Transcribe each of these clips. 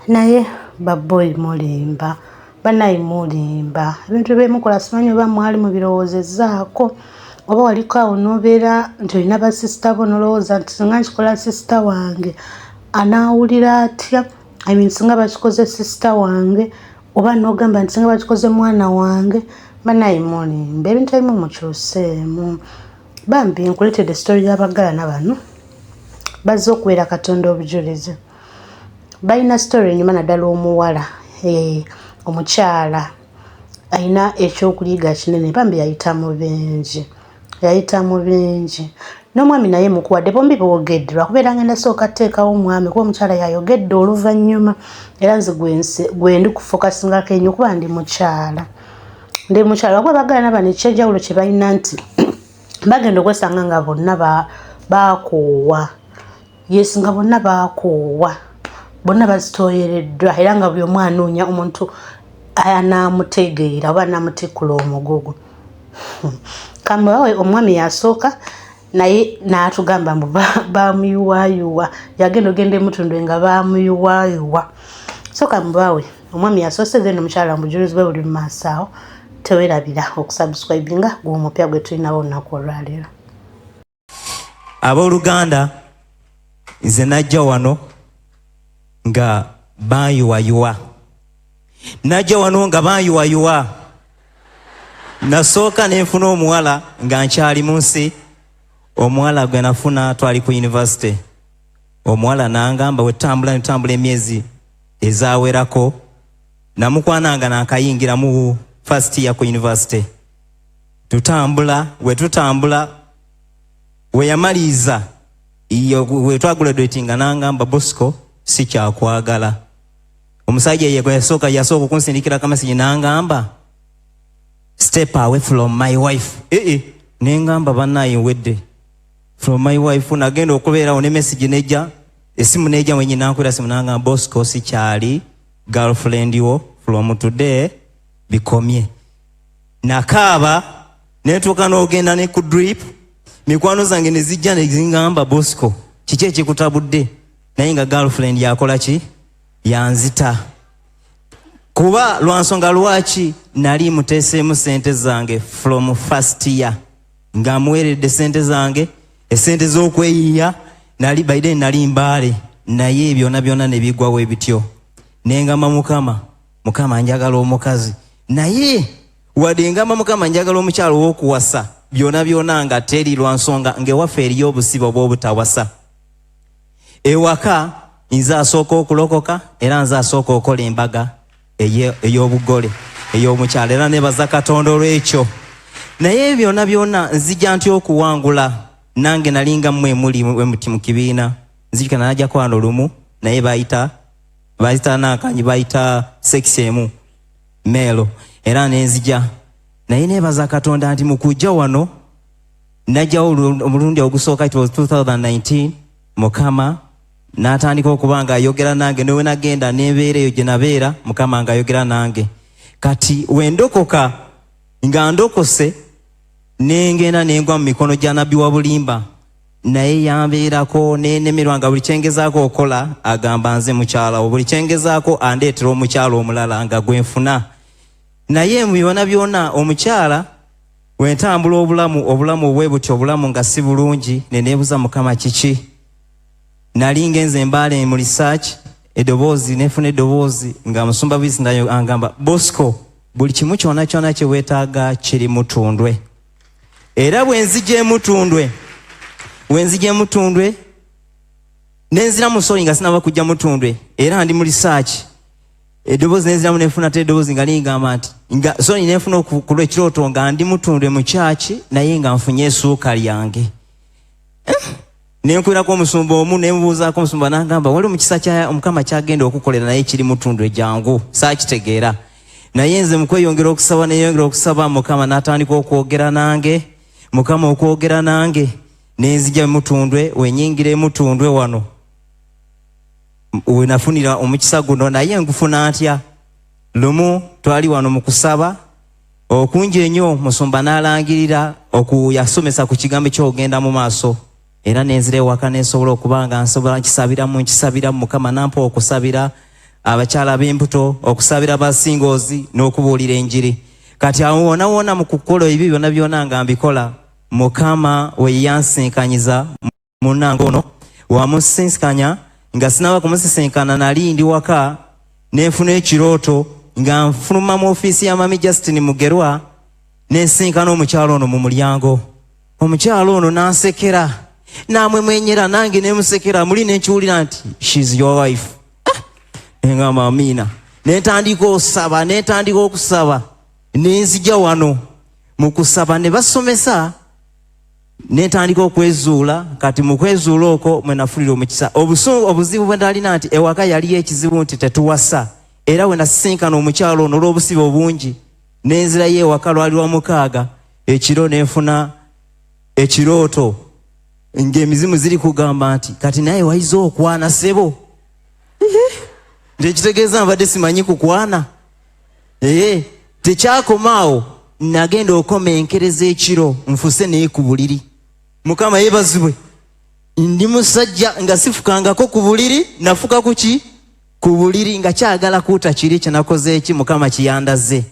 naye baboyi mulimba banayi mulimba ebintu byemukola simanyi oba mwali mubirowoozezaako oba waliko awo nobeera nti olina basisita bo nolowooza nti singa nkikola sisita wange anaawulira atya singa bakikoze sisita wange oba nogamba nti singa bakikoze mwana wange banayi mulimba ebintu ebimu mukyuseemu bambi nkuleetedde story y'abagalana bano bazze okubeera Katonda obujulizi balina story enyuma naddala omuwala omukyala alina ekyokuliga kinene bambi yayita mu bingi n'omwami naye mukuwadde bombi boogedde lwakubeera ngenda sooka teekawo omwami kuba omukyala yayogedde oluvannyuma era nze gwe ndi kufokasingako ennyo kuba ndi mukyala lwakuba bagalana bano ekyenjawulo kye balina nti bagenda okwesanga nga bonna bakoowa nga bonna bakoowa bonna bazitooyereddwa era nga buli omu anoonya omuntu anaamutegeera oba anaamutikula omugugu kambawe omwami yasooka naye n'atugamba mbu bamuyuwayuwa yagenda ogenda emutundwe nga bamuyuwayuwa so kambawe omwami yasooseze n'omukyala mubujulizi bwe buli mu maaso awo tewerabira okusubscribinga gw'omupya gwe tulinawo olunaku olwaleero. Abooluganda nze najja wano nga bayuwayuwa nasooka nenfuna omuwala nga nkyali mu nsi omuwala gwe nafuna twali ku university omuwala nangamba wetambula emyezi ezawerako namukwananga nankayingira mu first year ku university tutambula weyamaliza wetwagraduatinga nangamba Bosco sikyakwagala omusajja yasooka okunsindikira kamasigi nangamba step away from my wife nengamba banaye wedde from my wife nagenda okubeerawo ne message nejja esimu nejja wenye nankwera simu nangamba Bosco sikyali girlfriend wo from today bikomye nakaaba netuuka n'ogenda ne ku drip mikwano zange nezijja nezingamba Bosco kiki ekikutabudde naye nga girlfriend yakola ki yanzita kuba lwansonga lwaki nali muteeseemu sente zange from first year nga muweeredde sente zange esente z'okweyiya nali baiden nali mbaale naye byonna ne bigwawo ebityo nengamba mukama njagala omukazi naye wadde ngamba mukama njagala omukyalo ow'okuwasa byonna nga teri lwansonga ng'ewaffe eriyo obusibo bw'obutawasa ewaka nze asooka okulokoka era nze asooka okola embaga ey'obugole ey'omukyalo era nebaza Katonda olw'ekyo naye byonna nzija ntya okuwangula nange nalinga mmwe muli muti mu kibiina nzijukira najja kwano olumu naye bayita nakanyi bayita sex emu melo era nenzija naye nebaza Katonda nti mukujja wano najjawo omulundi ogusooka it was 2019 mukama n'atandika okuba nga ayogera nange newe nagenda nebeera eyo gye nabeera mukama nga ayogera nange kati wendokoka nga ndokose nengenda nengwa mu mikono gya nabbi wa bulimba naye yambeerako nenemerwa nga buli kyengezaako okola agamba nze mukyalawo buli kyengezaako andeetera omukyala omulala nga gwenfuna naye mu byonna omukyala wentambula obulamu obwe butyo obulamu nga si bulungi neneebuza mukama kiki nali ngenze mbaale mu research eddoboozi nefuna eddoboozi nga musumba bisi ndayo angamba Bosco buli kimu kyonna kye weetaaga kiri mutundwe era bwenzija emutundwe nenzira musoli nga sinaba kujja mutundwe era ndi mu research eddoboozi nenziramu nefuna te eddoboozi nga lingamba nti soni nefuna okulwa ekirooto nga ndi mutundwe mu kyaki naye nga nfunye essuuka lyange nenkwirako omusumba omu nemubuuzaako omusumba nagamba wali mukisa kya omukama kyagenda okukolera naye kiri mutundwe jangu saakitegeera naye nze mukweyongera okusaba neyongera okusaba mukama n'atandika okwogera nange nenzija mutundwe wenyingira emutundwe wano wenafunira omukisa guno naye ngufuna ntya lumu twali wano mu kusaba okunje ennyo musumba n'alangirira okuyasomesa ku kigambo ky'ogenda mu maaso era nenzira ewaka nensobola okuba nga nkisabiramu mukama nampa okusabira abakyala b'embuto okusabira ba singles n'okubuulira enjiri kati awo wona mu kukola ebi byonna byonna nga mbikola Mukama we yansinkanyiza munange ono wamusinkanya nga sinaba kumusinkana nali ndi waka nenfuna ekirooto nga nfuluma mu ofiisi ya Mami Justin Mugerwa nensinkana omukyalo ono mu mulyango omukyalo ono nansekera namwemwenyera nange nemusekera muli nenkiwulira nti she's your wife engamba amina netandika okusaba nenzija wano mu kusaba ne basomesa netandika okwezuula kati mu kwezuula okwo mwe nafulira omukisa obuzibu bwe ndalina nti ewaka yaliyo ekizibu nti tetuwasa era we nasisinkana omukyalo ono olw'obusibe obungi nenzirayo ewaka lwali lwa mukaaga ekiro nenfuna ekirooto ng'emizimu ziri kugamba nti kati naye wayiza okwana sebo ndekitegeeza mbadde simanyi kukwana tekyakomaawo nagenda okomenkereza ekiro nfuse naye ku buliri Mukama yeebazibwe ndi musajja nga sifukangako ku buliri nafuka kuki ku buliri nga kyagala kuuta kiri kyenakoze eki Mukama kiyandaze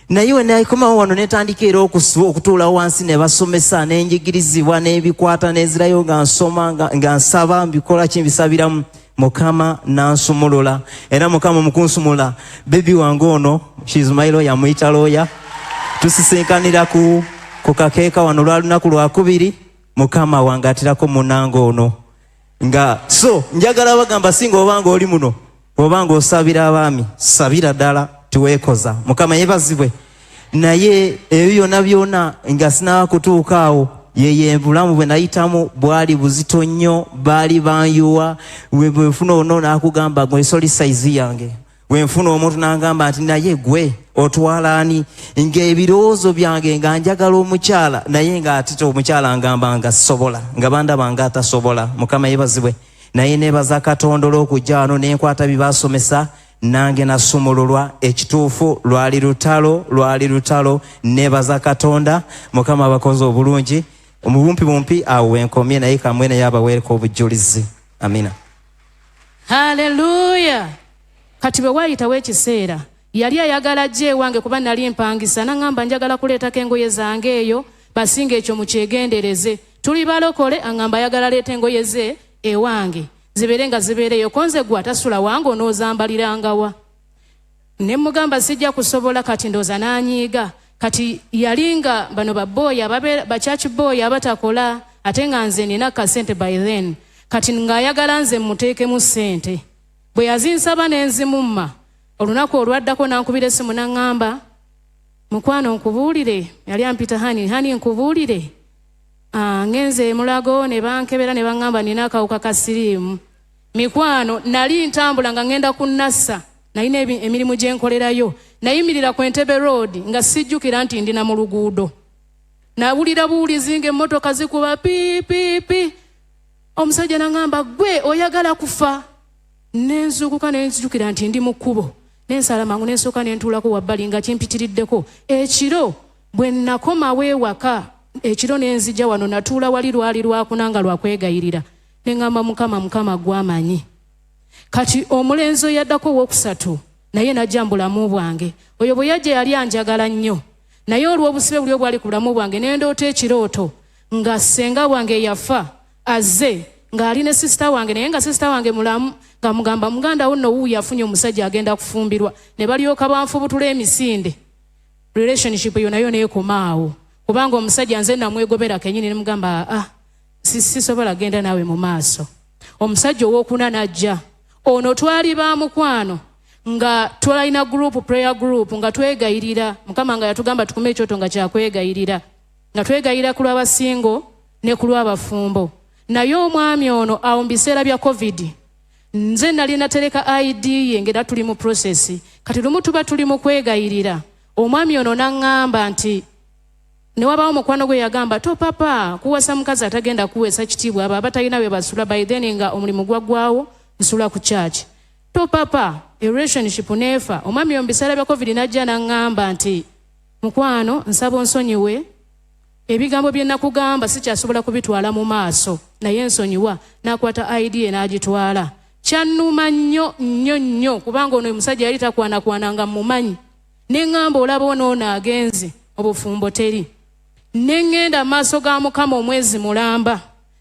naye we nakomawo wano netandika era okutuula wansi ne basomesa nenjigirizibwa n'ebikwata nezirayo nga nsoma nga nsaba mbikola kimbisabiramu Mukama nansumulula era Mukama mukunsumula bebi wange ono she's my lawyer muyita lawyer tusisinkanira ku kakeeka wano lwa lunaku lwakubiri Mukama wangatirako munange ono nga so njagala bagamba singa obanga oli muno obanga osabira abaami sabira ddala tiweekoza Mukama yeebazibwe naye ebyo byonna nga sinaba kutuuka awo yeye bulamu bwe nayitamu bwali buzito nnyo baali banyuwa wenfuna ono nakugamba gwe soli size yange wenfuna omuntu nangamba nti naye gwe otwalaani ng'ebirowoozo byange nga njagala omukyala naye ng'atite omukyala ngamba nga sobola nga bandaba nga atasobola Mukama yeebazibwe naye neebaza Katonda olw'okujja wano nenkwata bibasomesa nange nasumululwa ekituufu lwali lutalo neebaza Katonda Mukama abakoze obulungi omubumpi awo wenkomye naye kamwe naye abaweereko obujulizi amina haleluya kati bwe waayitawo ekiseera yali ayagala jje ewange kuba nali mpangisa naŋŋamba njagala kuleetako engoye zange eyo basinga ekyo mukyegendereze tuli balokole aŋŋamba ayagala leeta engoye ze ewange zibeere nga zibeereyo konze gwe atasula wange onoozambalirangawa ne mugamba sijja kusobola kati ndooza n'anyiiga kati yalinga bano bachachi boy abatakola ate nga nze nina kasente by then kati ng'ayagala nze muteekemu ssente bwe yazinsaba n'enzimumma olunaku olwaddako nankubira essimu naŋŋamba mukwano nkubuulire yali ampita hani nkubuulire ngenze mulago ne bankebera ne baŋŋamba nina akawuka ka siriimu mikwano nali ntambula nga ngenda ku Nassa nalina emirimu gye nkolerayo nayimirira ku Entebbe Road nga sijjukira nti ndina mu luguudo nawulira buwulizi ng'emmotoka zikuba piipiipi omusajja naŋŋamba gwe oyagala kufa nenzuukuka nenzijukira nti ndi mu kkubo nensala mangu nensooka nentuulako wabbali nga kimpitiriddeko ekiro bwe nakomawo ewaka ekiro nenzija wano natuula wali lwali lwakunanga lwakwegayirira neŋŋamba Mukama gwamanyi kati omulenzi oyaddako ow'okusatu naye najja mu bulamu bwange oyo bwe yajja yali anjagala nnyo naye olw'obusibe buli obwali ku bulamu bwange nendoota ekirooto nga ssenga wange yafa azze ng'ali ne sisita wange naye nga sisita wange mulamu nga mugamba muganda wo nno wuuyo afunye omusajja agenda kufumbirwa ne balyoka banfubutula emisinde relationship eyo nayo neekomaawo kubanga omusajja nze namwegobera kenyini ne mugamba sisobola genda naawe mu maaso omusajja ow'okuna najja ono twali ba mukwano nga twalina prayer group nga twegayirira Mukama nga yatugamba tukume ekyoto nga kyakwegayirira nga twegayirira ku lw'abasingo ne ku lw'abafumbo naye omwami ono awo mu biseera bya COVID nze nali natereka ID ye ngera tuli mu process kati lumu tuba tuli mu kwegayirira omwami ono naŋŋamba nti ne wabawo mukwano gwe yagamba to papa kuwasa mukazi atagenda kuweesa kitiibwa abo abatalina we basula by then nga omulimu gwaggwawo nsula ku church to papa relationship nefa omwami mu biseera bya COVID najja naŋŋamba nti mukwano nsaba onsonyiwe ebigambo bye nakugamba sikyasobola kubitwala mu maaso naye nsonyiwa nakwata ID ye n'agitwala kyannuma nnyo kubanga ono omusajja yali takwanakwananga mumanyi. Ne ŋŋamba olaba ono agenze obufumbo teri. Ne ŋŋenda maaso ga Mukama omwezi mulamba.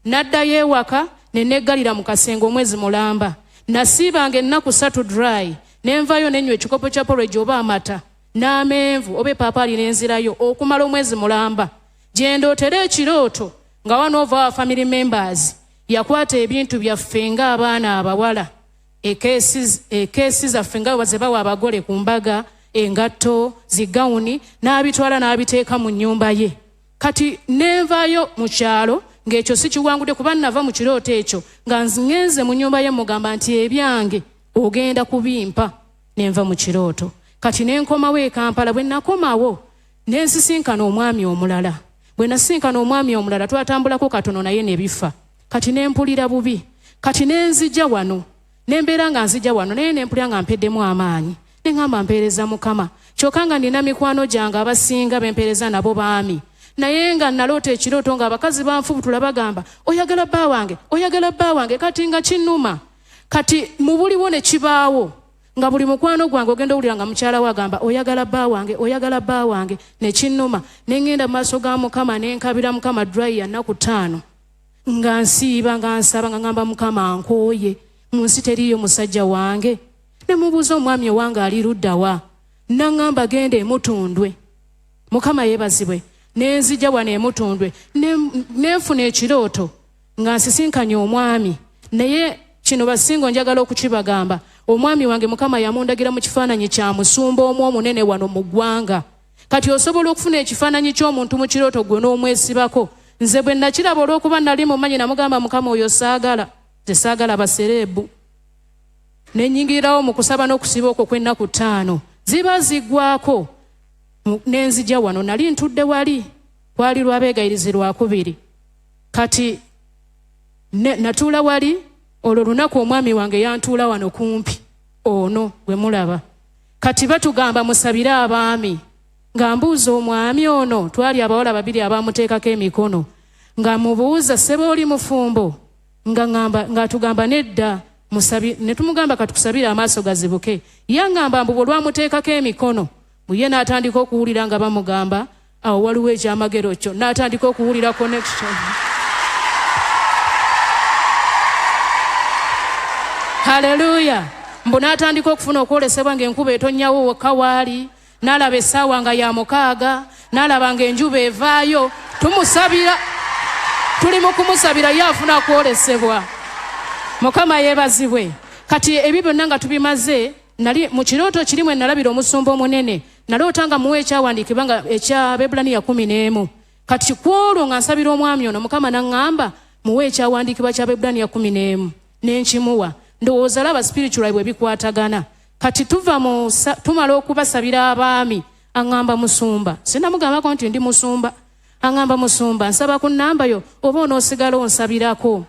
N'addayo ewaka ne neggalira mu kasenge omwezi mulamba. Nasiibanga ennaku 3 dry. Ne nvayo nenywa ekikopo kya porridge oba amata n'amenvu oba epaapaali n'enzirayo okumala omwezi mulamba. Gye ndootera ekirooto nga one of our family members yakwata ebintu byaffe ng'abaana abawala, ekeesi zaffe nga ze bawa abagole ku mbaga, engatto, zigawuni, n'abitwala n'abiteeka mu nnyumba ye. Kati nenvaayo mu kyalo ng'ekyo si kiwangudde kuba nava mu kirooto ekyo nga ngenze mu nnyumba ye mugamba nti ebyange ogenda kubimpa. Nenva mu kirooto. Kati nenkomawo e Kampala. Bwe nakomawo nensisinkana omwami omulala. Bwe nasinkana omwami omulala twatambulako katono naye ne bifa. Kati nempulira bubi. Kati nenzija wano. Nembeera nga nzija wano naye nempulira nga mpeddemu amaanyi. Ne ngamba mpeereza Mukama. Kyokka nga nina mikwano gyange abasinga bempeereza nabo baami. Naye nga naloota ekirooto nga abakazi banfubutula bagamba oyagala bba wange, oyagala bba wange. Kati nga kinnuma. Kati mu buliwo ne kibaawo nga buli mukwano gwange ogenda owulira nga mukyala we agamba oyagala bba wange, oyagala bba wange. Ne kinnuma. Ne ŋŋenda mu maaso ga Mukama ne nkabira Mukama dry ya nnaku 5. Nga nsiiba nga nsaba nga ngamba Mukama nkooye. Mu nsi teriiyo musajja wange. Ne mubuuza omwami owange ali ludda wa. Naŋŋamba genda e Mutundwe. Mukama yeebazibwe. Nenzija wano e Mutundwe. Nenfuna ekirooto nga nsisinkanye omwami. Naye kino basingo njagala okukibagamba. Omwami wange Mukama yamundagira mu kifaananyi kya musumba omwo omunene wano mu ggwanga. Kati osobola okufuna ekifaananyi ky'omuntu mu kirooto gwe n'omwesibako. Nze bwe nakiraba olw'okuba nali mumanyi namugamba Mukama oyo saagala. Tesaagala basereebu. Ne nnyingirirawo mu kusaba n'okusiba okwo kw'ennaku 5. Ziba ziggwako. Nenzija wano nali ntudde wali. Kwali lw'abeegayirizi lwa 2. Kati natuula wali. Olwo lunaku omwami wange yantuula wano kumpi. Ono gwe mulaba. Kati batugamba musabire abaami. Nga mbuuza omwami ono twali abawala 2 abamuteekako emikono. Nga mubuuza seba oli mufumbo. Nga tugamba nedda musabi ne tumugamba katukusabire amaaso gazibuke. Yangamba mbu olwamuteekako emikono. Buye n'atandika okuwulira nga bamugamba awo waliwo ekyamagero kyo. N'atandika okuwulira connection. Hallelujah. Mbu n'atandika okufuna okwolesebwa ng'enkuba etonnyawo wokka waali. N'alaba essaawa nga ya 6. N'alaba ng'enjuba evaayo. Tumusabira. Tuli mu kumusabira ye afuna kwolesebwa. Mukama yeebazibwe. Kati ebyo byonna nga tubimaze nali mu kirooto kirimu nalabira omusumba omunene. Naloota nga muwe ekyawandiikibwa nga ekya Abaebbulaniya 11. Kati kwolwo nga nsabira omwami ono Mukama n'aŋŋamba muwe ekyawandiikibwa kya Abaebbulaniya 11. Nenkimuwa. Ndowooza laba spiritual bwe bikwatagana. Kati tumala okubasabira abaami. Aŋŋamba musumba. Sinamugambako nti ndi musumba. Aŋŋamba musumba nsaba ku nnamba yo oba onoosigala onsabirako.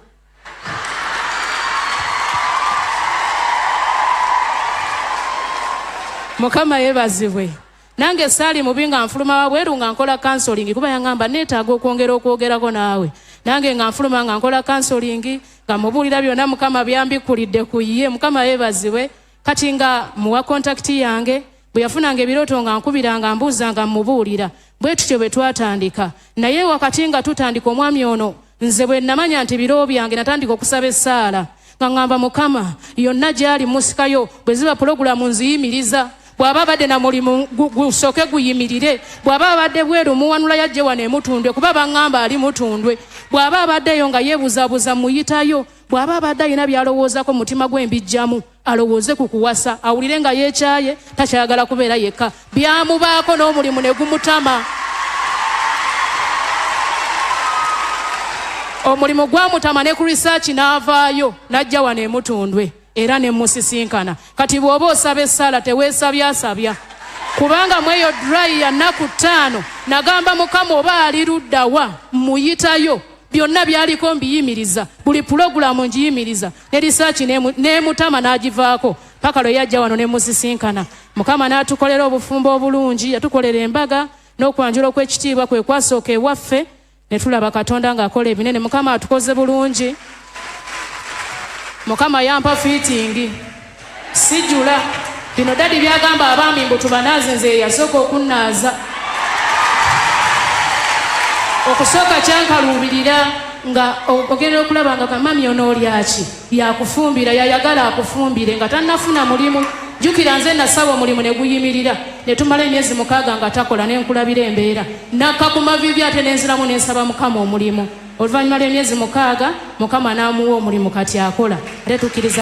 Mukama yeebazibwe. Nange saali mubi nga nfuluma wabweru nga nkola counseling kuba yaŋŋamba neetaaga okwongera okwogerako naawe. Nange nga nfuluma nga nkola counseling nga mubuulira byonna Mukama byambikulidde ku ye. Mukama yeebazibwe. Kati nga muwa contact yange bwe yafunanga ebirooto nga nkubira nga mbuuza nga mubuulira. Bwe tutyo bwe twatandika. Naye wakati nga tutandika omwami ono nze bwe namanya nti biro byange natandika okusaba essaala. Nga ŋŋamba Mukama yonna gy'ali musikayo bwe ziba pulogulamu nziyimiriza. Bw'aba abadde na mulimu gusooke guyimirire. Bw'aba abadde bweru muwanula yajje wano e Mutundwe kuba baŋŋamba ali Mutundwe. Bw'aba abaddeyo nga yeebuzaabuza muyitayo. Bw'aba abadde alina by'alowoozako mutima gwe mbijjamu alowooze ku kuwasa awulire nga yeekyaye takyagala kubeera yekka. Byamubaako n'omulimu ne gumutama. Omulimu gwamutama ne ku research n'avaayo n'ajja wano e Mutundwe. Era ne musisinkana. Kati bw'oba osaba essaala teweesabyasabya. Kubanga mweyo dry ya nnaku 5 nagamba Mukama oba ali ludda wa muyitayo. Byonna byaliko mbiyimiriza. Buli pulogulamu njiyimiriza. Ne research n'emutama n'agivaako. Paka lwe yajja wano ne musisinkana. Mukama n'atukolera obufumbo obulungi. Yatukolera embaga n'okwanjula okw'ekitiibwa kwe kwasooka ewaffe. Ne tulaba Katonda ng'akola ebinene. Mukama atukoze bulungi. Mukama yampa fitting sijula bino dadi byagamba abaami mbu tubanaze nze yasooka okunnaaza okusooka kyankaluubirira nga ogenda okulaba nga kamami onoolyaki yakufumbira yayagala akufumbire nga tannafuna mulimu jjukira nze nasaba omulimu ne guyimirira ne tumala emyezi 6 nga takola ne nkulabira embeera nakka ku mavivi ate nenziramu ne nsaba Mukama omulimu oluvannyuma lw'emyezi 6 Mukama n'amuwa omulimu kati akola ate tukkiriza